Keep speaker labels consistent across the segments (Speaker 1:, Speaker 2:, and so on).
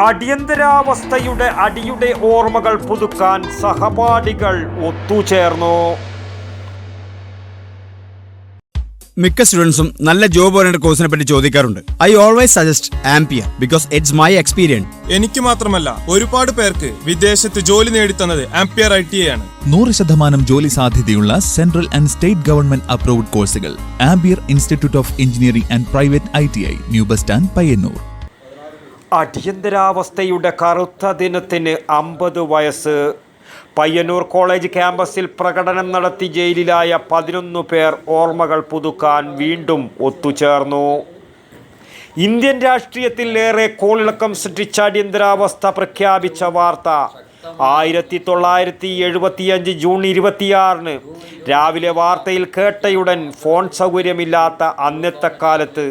Speaker 1: അടിയന്തരാവസ്ഥയുടെ അടിയുടെ ഓർമ്മകൾ പുതുക്കാൻ സഹപാഠികൾ ഒത്തുചേർന്നു.
Speaker 2: മിക്ക സ്റ്റുഡൻസും നല്ല ജോബ് ഓറിയന്റഡ് കോഴ്സിനെ പറ്റി ചോദിക്കാറുണ്ട്. I always suggest ampere because it's my experience.
Speaker 3: എനിക്ക് മാത്രമല്ല ഒരുപാട് പേർക്ക് വിദേശത്ത് ജോലി നേടിത്തന്നത് ആംപിയർ ITI ആണ്.
Speaker 4: 100% ജോലി സാധ്യതയുള്ള central and state government approved കോഴ്സുകൾ Ampere institute of engineering and private ITI, new bus stand, Payyanur.
Speaker 1: അടിയന്തരാവസ്ഥയുടെ കറുത്ത ദിനത്തിന് 50 വയസ്സ്. പയ്യന്നൂർ കോളേജ് ക്യാമ്പസിൽ പ്രകടനം നടത്തി ജയിലിലായ 11 പേർ ഓർമ്മകൾ പുതുക്കാൻ വീണ്ടും ഒത്തുചേർന്നു. ഇന്ത്യൻ രാഷ്ട്രീയത്തിൽ ഏറെ കോളിളക്കം സൃഷ്ടിച്ച അടിയന്തരാവസ്ഥ പ്രഖ്യാപിച്ച വാർത്ത 1975 ജൂൺ 26 രാവിലെ വാർത്തയിൽ കേട്ടയുടൻ ഫോൺ സൗകര്യമില്ലാത്ത അന്നത്തെ കാലത്ത്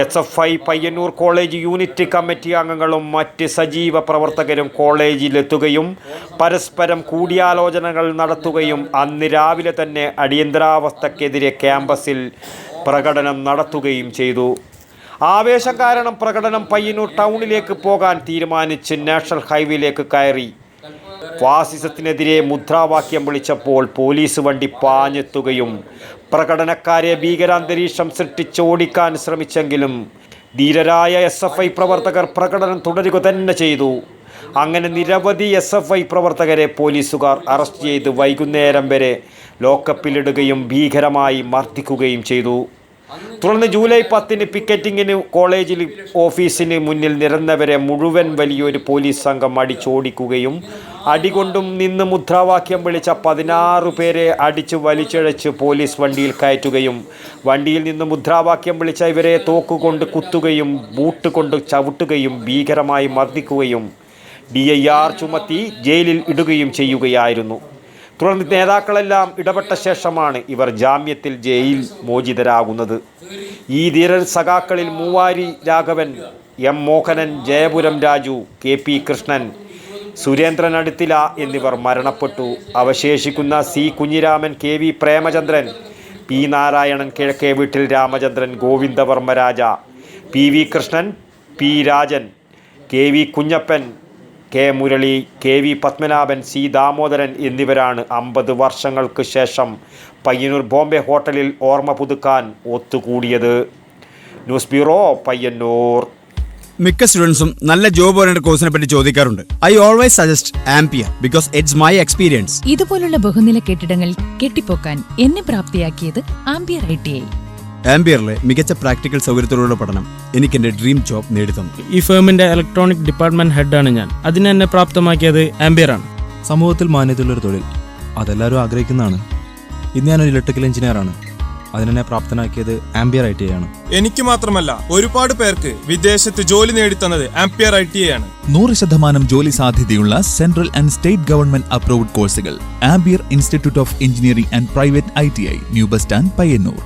Speaker 1: SFI Payyanur college unit committee അംഗങ്ങളും മറ്റ് സജീവ പ്രവർത്തകരും കോളേജിലെത്തുകയും പരസ്പരം കൂടിയാലോചനകൾ നടത്തുകയും അന്ന് രാവിലെ തന്നെ അടിയന്തരാവസ്ഥക്കെതിരെ ക്യാമ്പസിൽ പ്രകടനം നടത്തുകയും ചെയ്തു. ആവേശം കാരണം പ്രകടനം പയ്യന്നൂർ ടൗണിലേക്ക് പോകാൻ തീരുമാനിച്ച് നാഷണൽ ഹൈവേയിലേക്ക് കയറി. ഫാസിസത്തിനെതിരെ മുദ്രാവാക്യം വിളിച്ചപ്പോൾ പോലീസ് വണ്ടി പാഞ്ഞെത്തുകയും പ്രകടനക്കാരെ ഭീകരാന്തരീക്ഷം സൃഷ്ടിച്ച് ഓടിക്കാൻ ശ്രമിച്ചെങ്കിലും ധീരരായ SFI പ്രവർത്തകർ പ്രകടനം തുടരുക തന്നെ ചെയ്തു. അങ്ങനെ നിരവധി SFI പ്രവർത്തകരെ പോലീസുകാർ അറസ്റ്റ് ചെയ്ത് വൈകുന്നേരം വരെ ലോക്കപ്പിലിടുകയും ഭീകരമായി മർദ്ദിക്കുകയും ചെയ്തു. തുടർന്ന് ജൂലൈ 10 പിക്കറ്റിങ്ങിന് കോളേജിൽ ഓഫീസിന് മുന്നിൽ നിരന്നവരെ മുഴുവൻ വലിയൊരു പോലീസ് സംഘം അടിച്ചോടിക്കുകയും അടികൊണ്ടും നിന്ന് മുദ്രാവാക്യം വിളിച്ച 16 പേരെ അടിച്ച് വലിച്ചിഴച്ച് പോലീസ് വണ്ടിയിൽ കയറ്റുകയും വണ്ടിയിൽ നിന്ന് മുദ്രാവാക്യം വിളിച്ച ഇവരെ തോക്കുകൊണ്ട് കുത്തുകയും ബൂട്ട് കൊണ്ട് ചവിട്ടുകയും ഭീകരമായി മർദ്ദിക്കുകയും DIR ചുമത്തി ജയിലിൽ ഇടുകയും ചെയ്യുകയായിരുന്നു. തുടർന്ന് നേതാക്കളെല്ലാം ഇടപെട്ട ശേഷമാണ് ഇവർ ജാമ്യത്തിൽ ജയിൽ മോചിതരാകുന്നത്. ഈ ധീര സഖാക്കളിൽ മൂവാരി രാഘവൻ, M മോഹനൻ, ജയപുരം രാജു, KP കൃഷ്ണൻ, സുരേന്ദ്രൻ അടുത്തില എന്നിവർ മരണപ്പെട്ടു. അവശേഷിക്കുന്ന C Kunhiraman, KV Premachandran, P Narayanan, കിഴക്കേ വീട്ടിൽ രാമചന്ദ്രൻ, ഗോവിന്ദവർമ്മ രാജ, PV Krishnan, P Rajan, KV Kunjappan, K Murali, KV Padmanabhan, C Damodaran എന്നിവരാണ് 50 വർഷങ്ങൾക്ക് ശേഷം പയ്യന്നൂർ ബോംബെ ഹോട്ടലിൽ ഓർമ്മ പുതുക്കാൻ ഒത്തുകൂടിയത്. News bureau, Payyanur.
Speaker 2: മിക്ക സ്റ്റുഡൻസും നല്ല ജോബ് ഓറിയന്റഡ് കോഴ്സിനെ പറ്റി ചോദിക്കാറുണ്ട്. I always suggest ampere because it's my experience.
Speaker 5: ഇതുപോലുള്ള ബഹുനില കെട്ടിടങ്ങൾ കെട്ടിപ്പോക്കാൻ എന്നെ പ്രാപ്തിയാക്കിയത് ആംപിയർ ITI.
Speaker 2: ആംപിയറിലെ മികച്ച പ്രാക്ടിക്കൽ സൗകര്യത്തോടുള്ള പഠനം എനിക്ക് എൻ്റെ ഡ്രീം ജോബ് നേടിത്തന്നു.
Speaker 6: ഈ ഫേമിന്റെ ഇലക്ട്രോണിക് ഡിപ്പാർട്ട്മെന്റ് ഹെഡാണ് ഞാൻ. അതിനെ എന്നെ പ്രാപ്തമാക്കിയത് ആംപിയറാണ്.
Speaker 7: സമൂഹത്തിൽ മാന്യതയുള്ളൊരു തൊഴിൽ അതെല്ലാവരും ആഗ്രഹിക്കുന്നതാണ്. ഇന്ന് ഞാനൊരു ഇലക്ട്രിക്കൽ എഞ്ചിനീയറാണ്. അതിനെ പ്രാപ്തനാക്കിയത് ആംപിയർ ITI ആണ്.
Speaker 3: എനിക്ക് മാത്രമല്ല ഒരുപാട് പേർക്ക് വിദേശത്ത് ജോലി നേടിത്തന്നത് ആംപിയർ ITI ആണ്.
Speaker 4: 100% ജോലി സാധ്യതയുള്ള central and state government approved കോഴ്സുകൾ Ampere institute of engineering and private ITI, new bus stand, Payyanur.